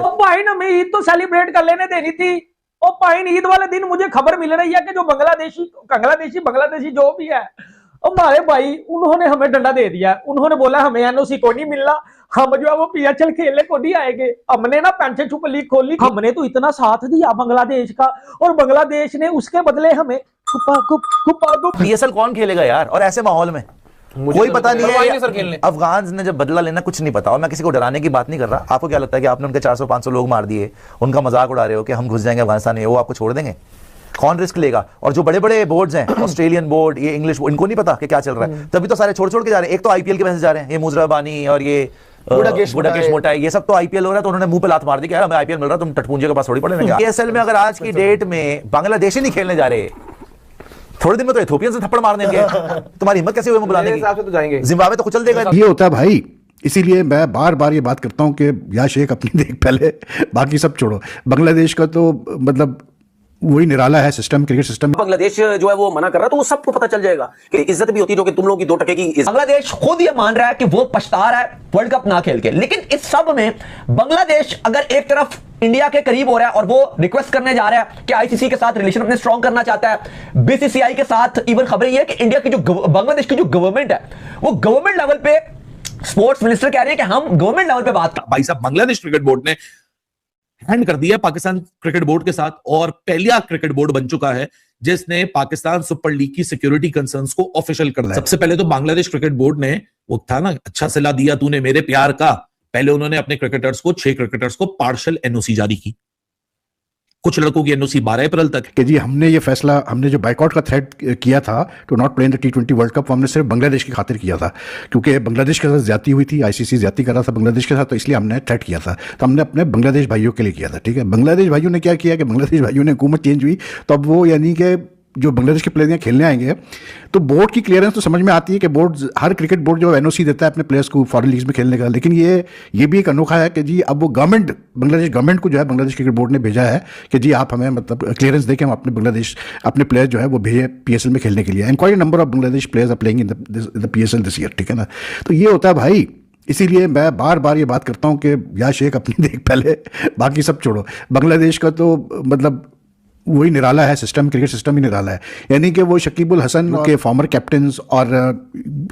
ओ भाई ना मैं ईद तो सेलिब्रेट कर लेने देनी थी। ओ भाई ईद वाले दिन मुझे खबर मिल रही है कि जो बांग्लादेशी जो भी है, ओ मारे भाई उन्होंने हमें डंडा दे दिया। उन्होंने बोला हमें एनओसी को नहीं मिलना, हम जो है वो पीएचएल खेलने को नहीं आएंगे। हमने ना पेंशन छुप लीग खोली, हमने तो इतना साथ दिया बांग्लादेश का, और बांग्लादेश ने उसके बदले हमें पीएसएल कौन खेलेगा यार, और ऐसे माहौल में कोई पता नहीं है सर खेलने। अफगान ने जब बदला लेना कुछ नहीं पता। और मैं किसी को डराने की बात नहीं कर रहा। आपको क्या लगता है कि आपने उनके 400-500 लोग मार दिए, उनका मजाक उड़ा रहे हो कि हम घुस जाएंगे अफगानिस्तान में, वो आपको छोड़ देंगे? कौन रिस्क लेगा? और जो बड़े बड़े बोर्ड्स हैं, ऑस्ट्रेलियन बोर्ड, ये इंग्लिश, इनको नहीं पता कि क्या चल रहा है, तभी तो सारे छोड़ छोड़ के जा रहे हैं। एक तो आईपीएल के पैसे जा रहे हैं, ये मुजराबानी और ये बुडाकेश मोटा है, ये सब तो आईपीएल हो रहा है, तो उन्होंने मुंह पे लात मार दी कि यार हमें आईपीएल मिल रहा है, तुम टटपूंजे के पास थोड़ी पड़े रहेंगे। पीएसएल में अगर आज की डेट में बांग्लादेशी नहीं खेलने जा रहे, थोड़े दिन में तो इथोपियन से थप्पड़ मार देंगे। तुम्हारी हिम्मत कैसे हुई बुलाने की? तो जाएंगे, जिम्बाब्वे तो कुचल देगा। ये होता है भाई, इसीलिए मैं बार बार ये बात करता हूं कि या शेख अपनी देख पहले, बाकी सब छोड़ो। बांग्लादेश का तो मतलब वही निराला है सिस्टम, क्रिकेट सिस्टम। बांग्लादेश जो है वो मना कर रहा है, तो वो सबको पता चल जाएगा कि इज्जत भी होती है जो कि तुम लोगों की 2 टके की इज्जत। बांग्लादेश खुद ये मान रहा है कि वो पछता रहा है वर्ल्ड कप ना खेल के, लेकिन इस सब में बांग्लादेश अगर एक तरफ इंडिया के करीब हो रहा है और वो रिक्वेस्ट करने जा रहा है कि आईसीसी के साथ रिलेशन अपने स्ट्रांग करना चाहता है, बीसीसीआई के साथ, इवन खबर ये है कि इंडिया की जो बांग्लादेश की जो गवर्नमेंट है वो गवर्नमेंट लेवल पे स्पोर्ट्स मिनिस्टर कह रहे हैं कि हम गवर्नमेंट लेवल पे बात कर। भाई साहब, बांग्लादेश क्रिकेट बोर्ड ने हैंड कर दिया पाकिस्तान क्रिकेट बोर्ड के साथ, और पहला क्रिकेट बोर्ड बन चुका है जिसने पाकिस्तान सुपर लीग की सिक्योरिटी कंसर्न्स को ऑफिशियल कर दिया। सबसे पहले तो बांग्लादेश क्रिकेट बोर्ड ने, वो था ना अच्छा सिला दिया तूने मेरे प्यार का, पहले उन्होंने अपने क्रिकेटर्स को 6 क्रिकेटर्स को पार्शियल एनओसी जारी की, कुछ लड़कों की एनओसी 12 अप्रैल तक। कि जी हमने ये फैसला, हमने जो बाइकआउट का थ्रेट किया था to not play in the T20 world cup, हमने सिर्फ बांग्लादेश की खातिर किया था, क्योंकि बांग्लादेश के साथ ज्यादती हुई थी, आईसीसी ज्यादती कर रहा था बांग्लादेश के साथ, तो इसलिए हमने थ्रेट किया था। तो हमने अपने बांग्लादेश भाइयों के लिए किया था, ठीक है। बांग्लादेश भाइयों ने क्या किया कि बांग्लादेश भाइयों ने हुकूमत चेंज हुई, तो अब वो यानी कि जो बांग्लादेश के प्लेयर खेलने आएंगे तो बोर्ड की क्लियरेंस तो समझ में आती है कि बोर्ड, हर क्रिकेट बोर्ड जो एनओसी देता है अपने प्लेयर्स को फॉरेन लीग्स में खेलने का, लेकिन ये भी एक अनोखा है कि जी अब वो गवर्नमेंट, बांग्लादेश गवर्नमेंट को जो है बांग्लादेश क्रिकेट बोर्ड ने भेजा है कि जी आप हमें मतलब क्लियरेंस दें कि हम अपने बांग्लादेश अपने प्लेयर जो है वो भेजे पीएसएल में खेलने के लिए। And quite number of Bangladesh players are playing in the PSL this year, ठीक है ना। तो ये होता है भाई, इसीलिए मैं बार बार ये बात करता हूँ कि या शेख अपनी देख पहले, बाकी सब छोड़ो। बांग्लादेश का तो मतलब वही निराला है सिस्टम, क्रिकेट सिस्टम ही निराला है। यानी कि वो शकीबुल हसन के फॉर्मर कैप्टन्स, और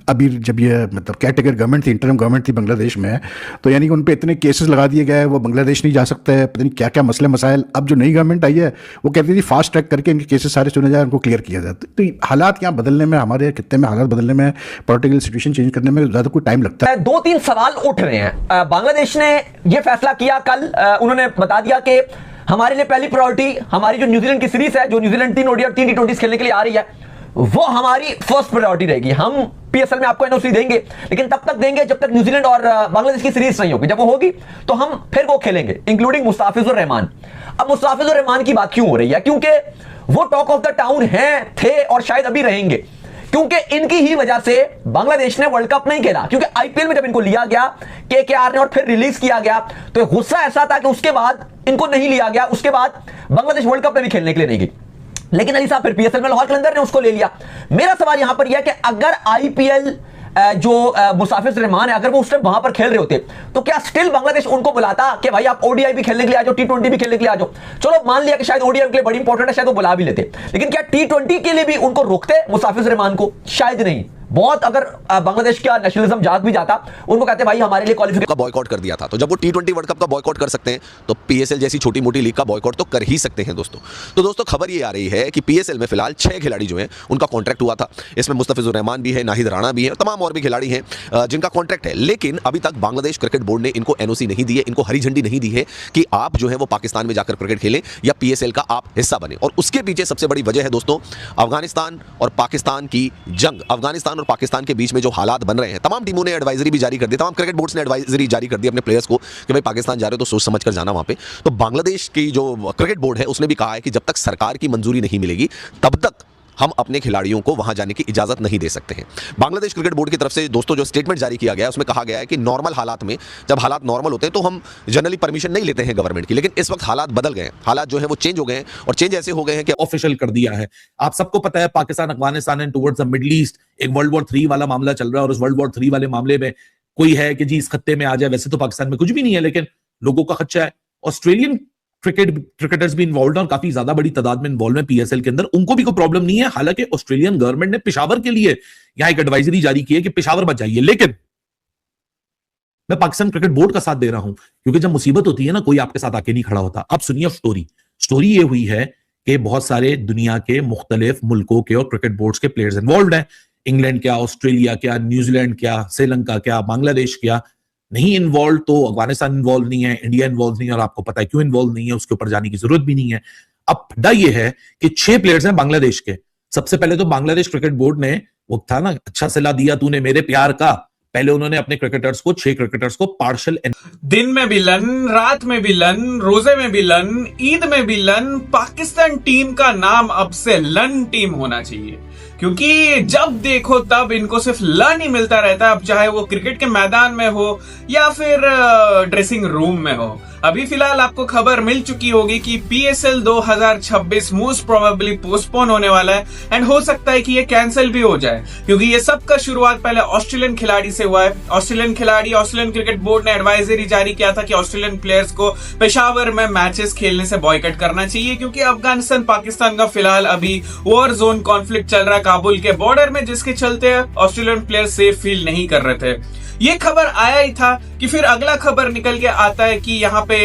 अभी जब ये मतलब कैटेगरी गवर्नमेंट थी, इंटरम गवर्नमेंट थी बांग्लादेश में, तो यानी कि उन पे इतने केसेस लगा दिए गए, वो बांग्लादेश नहीं जा सकते हैं, पता नहीं क्या क्या मसले मसाइल। अब जो नई गवर्नमेंट आई है वो कहती थी फास्ट ट्रैक करके इनके केसेस सारे सुने जाए, उनको क्लियर किया जाए। तो हालात यहाँ बदलने में, हमारे खित्ते में हालात बदलने में, पॉलिटिकल सिचुएशन चेंज करने में ज़्यादा कोई टाइम लगता है। 2-3 सवाल उठ रहे हैं। बांग्लादेश ने यह फैसला किया कल, उन्होंने बता दिया कि हमारे लिए पहली प्रायोरिटी हमारी जो न्यूजीलैंड की सीरीज है, जो न्यूजीलैंड 3 ओडीआई और 3 टी20 खेलने के लिए आ रही है, वो हमारी फर्स्ट प्रायोरिटी रहेगी। हम पीएसएल में आपको एनओसी देंगे, लेकिन तब तक देंगे जब तक न्यूजीलैंड और बांग्लादेश की सीरीज नहीं होगी। जब वो होगी तो हम फिर वो खेलेंगे, इंक्लूडिंग मुस्ताफिजुर रहमान। अब मुस्ताफिजुर रहमान की बात क्यों हो रही है? क्योंकि वो टॉक ऑफ द टाउन हैं, थे और शायद अभी रहेंगे, क्योंकि इनकी ही वजह से बांग्लादेश ने वर्ल्ड कप नहीं खेला। क्योंकि आईपीएल में जब इनको लिया गया केकेआर ने और फिर रिलीज किया गया, तो गुस्सा ऐसा था कि उसके बाद इनको नहीं लिया गया, उसके बाद बांग्लादेश वर्ल्ड कप में भी खेलने के लिए नहीं गई। लेकिन अली साहब फिर पीएसएल में लाहौर कलंदर ने उसको ले लिया। मेरा सवाल यहां पर यह है कि अगर आईपीएल जो मुस्ताफिज रहमान है, अगर वो उस टाइम वहां पर खेल रहे होते तो क्या स्टिल बांग्लादेश उनको बुलाता कि भाई आप ओडीआई भी खेलने के लिए आ जाओ, टी20 भी खेलने के लिए आ जाओ? चलो मान लिया कि शायद ओडीआई के लिए बड़ी इंपॉर्टेंट है, शायद वो बुला भी लेते, लेकिन क्या टी20 के लिए भी उनको रोकते मुस्ताफिज रहमान को? शायद नहीं। बहुत अगर बांग्लादेश का नेशनलिज्म जाग भी जाता, उनको कहते भाई हमारे लिए क्वालिफिकेशन का बॉयकॉट कर दिया था। तो जब वो टी20 वर्ल्ड कप का बॉयकॉट कर सकते हैं तो पीएसएल जैसी छोटी मोटी लीग का बॉयकॉट तो कर ही सकते हैं दोस्तों। तो दोस्तों खबर ये आ रही है कि पीएसएल में फिलहाल 6 खिलाड़ी जो हैं उनका कॉन्ट्रैक्ट हुआ था। इसमें मुस्तफिजुर रहमान भी है, नाहिद राणा भी है, तमाम और भी खिलाड़ी हैं जिनका कॉन्ट्रैक्ट है। लेकिन अभी तक बांग्लादेश क्रिकेट बोर्ड ने इनको एनओसी नहीं दी है, इनको हरी झंडी नहीं दी है कि आप जो है वो पाकिस्तान में जाकर क्रिकेट खेलें या पीएसएल का आप हिस्सा बने। और उसके पीछे सबसे बड़ी वजह है दोस्तों अफगानिस्तान और पाकिस्तान की जंग। अफगानिस्तान और पाकिस्तान के बीच में जो हालात बन रहे हैं, तमाम टीमों ने एडवाइजरी भी जारी कर दी, तमाम क्रिकेट बोर्ड्स ने एडवाइजरी जारी कर दी अपने प्लेयर्स को कि भाई पाकिस्तान जा रहे हो तो सोच समझ कर जाना वहां पे। तो बांग्लादेश की जो क्रिकेट बोर्ड है उसने भी कहा है कि जब तक सरकार की मंजूरी नहीं मिलेगी तब तक हम अपने खिलाड़ियों को वहां जाने की इजाजत नहीं दे सकते हैं। बांग्लादेश क्रिकेट बोर्ड की तरफ से दोस्तों जो स्टेटमेंट जारी किया गया है उसमें कहा गया है कि नॉर्मल हालात में, जब हालात नॉर्मल होते हैं तो हम जनरली परमिशन नहीं लेते हैं गवर्नमेंट की, लेकिन इस वक्त हालात बदल गए हैं, हालात जो है वो चेंज हो गए हैं, और चेंज ऐसे हो गए हैं कि ऑफिशियल कर दिया है। आप सबको पता है Pakistan Afghanistan and towards the middle east एक वर्ल्ड वॉर 3 वाला मामला चल रहा है, और उस वर्ल्ड वॉर 3 वाले मामले में कोई है कि जी इस खत्ते में आ जाए, वैसे तो पाकिस्तान में कुछ भी नहीं है, लेकिन लोगों का खर्चा है ऑस्ट्रेलियन क्रिकेटर्स भी इन्वॉल्व हैं और काफी ज्यादा बड़ी तादाद में इन्वॉल्व है पीएसएल के अंदर, उनको भी कोई प्रॉब्लम नहीं है। हालांकि ऑस्ट्रेलियन गवर्नमेंट ने पेशावर के लिए यहां एक एडवाइजरी जारी की है कि पेशावर मत जाइए, लेकिन मैं पाकिस्तान क्रिकेट बोर्ड का साथ दे रहा हूं, क्योंकि जब मुसीबत होती है ना, कोई आपके साथ आके नहीं खड़ा होता। अब सुनिए स्टोरी ये हुई है कि बहुत सारे दुनिया के मुख्तलिफ मुल्कों के और क्रिकेट बोर्ड्स के प्लेयर्स इन्वॉल्व हैं। इंग्लैंड क्या, ऑस्ट्रेलिया क्या, न्यूजीलैंड क्या, श्रीलंका क्या, बांग्लादेश क्या नहीं इन्वॉल्व, तो अफगानिस्तान इन्वॉल्व नहीं है, इंडिया इन्वॉल्व नहीं है, और आपको पता है क्यों इन्वॉल्व नहीं है, उसके ऊपर जाने की जरूरत भी नहीं है। अब फड्डा यह है कि 6 प्लेयर्स हैं बांग्लादेश के। सबसे पहले तो बांग्लादेश क्रिकेट बोर्ड ने, वो था ना, अच्छा सिला दिया तूने मेरे प्यार का, पहले उन्होंने अपने क्रिकेटर्स को 6 क्रिकेटर्स को पार्शल दिन में भी लन, रात में भी लन, रोजे में भी लन, ईद में भी लन। पाकिस्तान टीम का नाम अब से लन टीम होना चाहिए, क्योंकि जब देखो तब इनको सिर्फ लन ही मिलता रहता है। अब चाहे वो क्रिकेट के मैदान में हो या फिर ड्रेसिंग रूम में हो। अभी फिलहाल आपको खबर मिल चुकी होगी कि पीएसएल 2026 मोस्ट प्रोबेबली पोस्टपोन होने वाला है, एंड हो सकता है कि ये कैंसिल भी हो जाए, क्योंकि ये सब का शुरुआत पहले ऑस्ट्रेलियन खिलाड़ी से हुआ है। ऑस्ट्रेलियन क्रिकेट बोर्ड ने एडवाइजरी जारी किया था कि ऑस्ट्रेलियन प्लेयर्स को पेशावर में मैचेस खेलने से बॉयकट करना चाहिए, क्योंकि अफगानिस्तान पाकिस्तान का फिलहाल अभी वॉर जोन कॉन्फ्लिक्ट चल रहा है काबुल के बॉर्डर में, जिसके चलते ऑस्ट्रेलियन प्लेयर सेफ फील नहीं कर रहे थे। ये खबर आया ही था कि फिर अगला खबर निकल के आता है कि यहाँ पे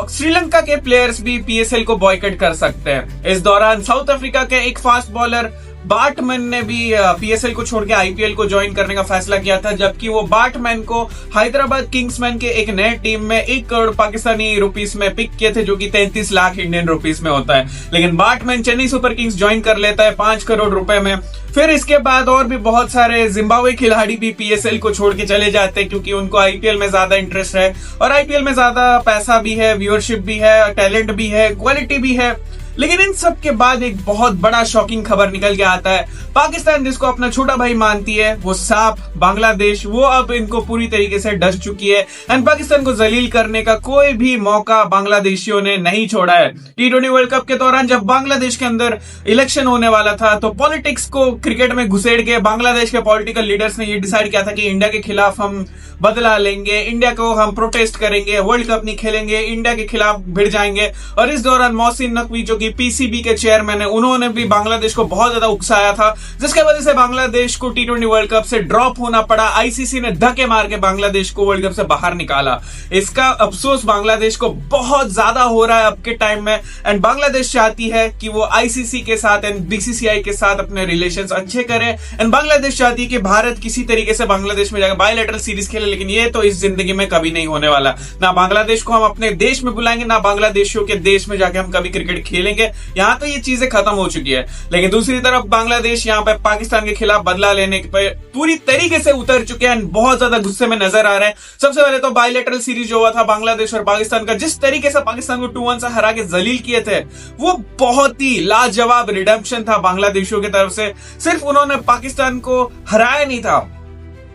श्रीलंका के प्लेयर्स भी पीएसएल को बॉयकट कर सकते हैं। इस दौरान साउथ अफ्रीका के एक फास्ट बॉलर बार्टमैन ने भी पीएसएल को छोड़ के आईपीएल को ज्वाइन करने का फैसला किया था, जबकि वो बार्टमैन को हैदराबाद किंग्समैन के एक नए टीम में 1 करोड़ पाकिस्तानी रुपीस में पिक किए थे, जो कि 33 लाख इंडियन रुपीस में होता है। लेकिन Baartman Chennai super Kings join कर लेता है 5 करोड़ रुपए में। फिर इसके बाद और भी बहुत सारे जिम्बाब्वे खिलाड़ी भी पीएसएल को छोड़ के चले जाते हैं, क्योंकि उनको आईपीएल में ज्यादा इंटरेस्ट है, और आईपीएल में ज्यादा पैसा भी है, व्यूअरशिप भी है, टैलेंट भी है, क्वालिटी भी है। लेकिन इन सब के बाद एक बहुत बड़ा शॉकिंग खबर निकल के आता है। पाकिस्तान जिसको अपना छोटा भाई मानती है, वो सांप बांग्लादेश, वो अब इनको पूरी तरीके से डस चुकी है, एंड पाकिस्तान को जलील करने का कोई भी मौका बांग्लादेशियों ने नहीं छोड़ा है। T20 वर्ल्ड कप के दौरान जब बांग्लादेश के अंदर इलेक्शन होने वाला था, तो पॉलिटिक्स को क्रिकेट में घुसेड़ के बांग्लादेश के पॉलिटिकल लीडर्स ने ये डिसाइड किया था कि इंडिया के खिलाफ हम बदला लेंगे, इंडिया को हम प्रोटेस्ट करेंगे, वर्ल्ड कप नहीं खेलेंगे, इंडिया के खिलाफ भिड़ जाएंगे। और इस दौरान मोहसिन नकवी, जो कि पीसीबी के चेयरमैन है, उन्होंने भी बांग्लादेश को बहुत ज्यादा उकसाया था, जिसके वजह से बांग्लादेश को T20 वर्ल्ड कप से ड्रॉप होना पड़ा। आईसीसी ने धक्के मार के बांग्लादेश को वर्ल्ड कप से बाहर निकाला। इसका अफसोस बांग्लादेश को बहुत ज्यादा हो रहा है अब के टाइम में, एंड बांग्लादेश चाहती है कि वो आईसीसी के साथ एंड बीसीसीआई के साथ अपने रिलेशंस अच्छे करे, एंड बांग्लादेश चाहती है कि भारत किसी तरीके से बांग्लादेश में जाकर बायलैटरल सीरीज खेले। लेकिन ये तो इस जिंदगी में कभी नहीं होने वाला। ना बांग्लादेश को हम अपने देश में बुलाएंगे, ना बांग्लादेशियों के देश में जाके हम कभी क्रिकेट खेलेंगे। यहाँ तो ये चीजें खत्म हो चुकी है। लेकिन दूसरी तरफ बांग्लादेश यहाँ पे पाकिस्तान के खिलाफ बदला लेने पे पूरी तरीके से उतर चुके हैं, बहुत ज्यादा गुस्से में नजर आ रहे हैं। सबसे पहले तो बायलैटरल सीरीज जो हुआ था बांग्लादेश और पाकिस्तान का, जिस तरीके से पाकिस्तान को 2-1 से हरा के जलील किए थे, वो बहुत ही लाजवाब रिडेम्पशन था बांग्लादेशियों की तरफ से। सिर्फ उन्होंने पाकिस्तान को हराया नहीं था,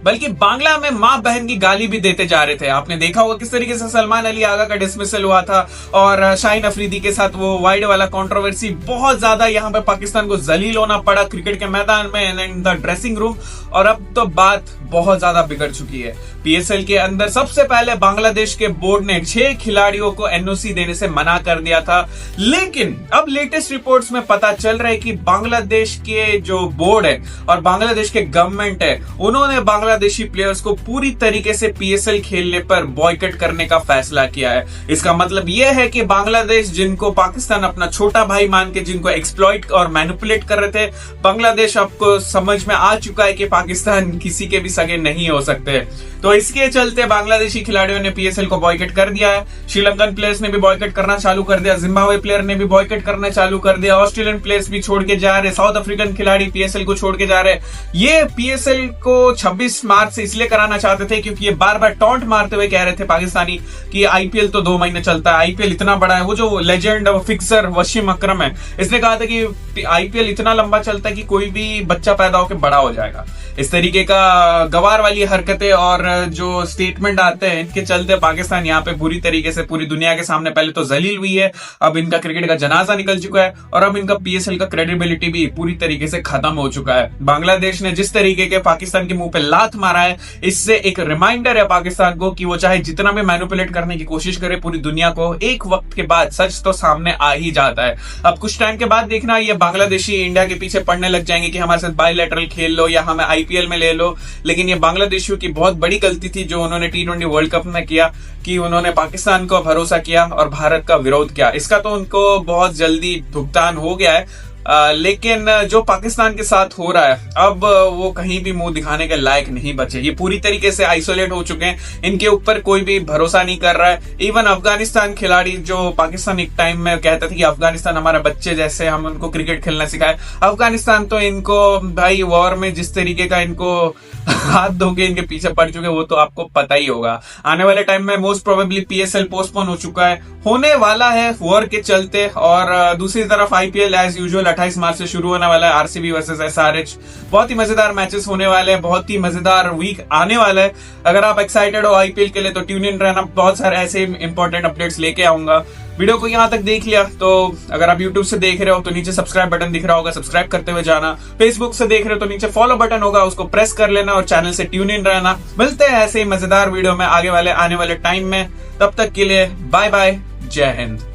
बल्कि बांग्ला में मां बहन की गाली भी देते जा रहे थे। आपने देखा होगा किस तरीके से सलमान अली आगा का डिसमिसल हुआ था, और शाहीन अफरीदी के साथ वो वाइड वाला कंट्रोवर्सी, बहुत ज्यादा यहाँ पे पाकिस्तान को जलील होना पड़ा क्रिकेट के मैदान में and in the dressing room. और अब तो बात बहुत ज्यादा बिगड़ चुकी है। पीएसएल के अंदर सबसे पहले बांग्लादेश के बोर्ड ने 6 खिलाड़ियों को एनओसी देने से मना कर दिया था, लेकिन अब लेटेस्ट रिपोर्ट्स में पता चल रहा है कि बांग्लादेश के जो बोर्ड है और बांग्लादेश के गवर्नमेंट है, उन्होंने बांग्लादेशी प्लेयर्स को पूरी तरीके से पीएसएल खेलने पर बॉयकट करने का फैसला किया है। इसका मतलब यह है कि बांग्लादेश, जिनको पाकिस्तान अपना छोटा भाई मान के जिनको एक्सप्लॉइट और मैनिपुलेट कर रहे थे, बांग्लादेश आपको समझ में आ चुका है कि पाकिस्तान किसी के भी सगे नहीं हो सकते। तो इसके चलते बांग्लादेशी खिलाड़ियों ने पीएसएल को बॉयकट कर दिया है। श्रीलंकन प्लेयर्स ने भी बॉयकट करना चालू कर दिया, जिम्बाब्वे प्लेयर ने भी बॉयकट करना चालू कर दिया, ऑस्ट्रेलियन प्लेयर्स भी छोड़ के जा रहे, साउथ अफ्रीकन खिलाड़ी पीएसएल को छोड़ के जा रहे। ये पीएसएल को 26 मार्च से इसलिए कराना चाहते थे क्योंकि ये बार बार टॉन्ट मारते हुए कह रहे थे पाकिस्तानी कि आईपीएल तो 2 महीने चलता है, आईपीएल इतना बड़ा है। वो जो लेजेंड फिक्सर वसीम अकरम है, इसने कहा था कि आईपीएल इतना लंबा चलता है कि कोई भी बच्चा पैदा होकर बड़ा हो जाएगा। इस तरीके का गवार वाली हरकतें और जो स्टेटमेंट आते हैं, इनके चलते पाकिस्तान यहाँ पे पूरी तरीके से पूरी दुनिया के सामने पहले तो जलील हुई है, अब इनका क्रिकेट का जनाजा निकल चुका है और अब इनका पीएसएल का क्रेडिबिलिटी भी पूरी तरीके से खत्म हो चुका है। बांग्लादेश ने जिस तरीके के पाकिस्तान के मुंह पे लात हाथ मारा है, इससे एक रिमाइंडर है पाकिस्तान को कि वो चाहे जितना भी मैनिपुलेट करने की कोशिश करे पूरी दुनिया को, एक वक्त के बाद सच तो सामने आ ही जाता है। अब कुछ टाइम के बाद देखना ये बांग्लादेशी इंडिया के पीछे पड़ने लग जाएंगे कि हमारे साथ बायलैटरल खेल लो या हमें आईपीएल में ले लो, लेकिन ये बांग्लादेशियों की बहुत बड़ी गलती थी जो उन्होंने T20 वर्ल्ड कप में किया कि उन्होंने पाकिस्तान को भरोसा किया और भारत का विरोध किया। इसका तो उनको बहुत जल्दी भुगतान हो गया है, लेकिन जो पाकिस्तान के साथ हो रहा है अब वो कहीं भी मुंह दिखाने के लायक नहीं बचे। ये पूरी तरीके से आइसोलेट हो चुके हैं, इनके ऊपर कोई भी भरोसा नहीं कर रहा है। इवन अफगानिस्तान खिलाड़ी जो पाकिस्तान एक टाइम में कहते थे कि अफगानिस्तान हमारा बच्चे जैसे, हम उनको क्रिकेट खेलना सिखाए, अफगानिस्तान तो इनको भाई वॉर में जिस तरीके का इनको हाथ धोके इनके पीछे पड़ चुके वो तो आपको पता ही होगा। आने वाले टाइम में मोस्ट प्रोबेबली PSL पोस्टपोन हो चुका है, होने वाला है वॉर के चलते, और दूसरी तरफ IPL एज यूजुअल 28 मार्च से शुरू होने वाला है, RCB वर्सेस SRH। बहुत ही मजेदार मैचेस होने वाले हैं, बहुत ही मजेदार वीक आने वाला है। अगर आप एक्साइटेड हो IPL के लिए तो ट्यून इन रहना, बहुत सारे ऐसे इंपॉर्टेंट अपडेट्स लेके आऊंगा। वीडियो को यहां तक देख लिया तो अगर आप YouTube से देख रहे हो तो नीचे सब्सक्राइब बटन दिख रहा होगा, सब्सक्राइब करते हुए जाना। Facebook से देख रहे हो तो नीचे फॉलो बटन होगा, उसको प्रेस कर लेना और चैनल से ट्यून इन रहना। मिलते हैं ऐसे ही मजेदार वीडियो में आने वाले टाइम में, तब तक के लिए बाय बाय, जय हिंद।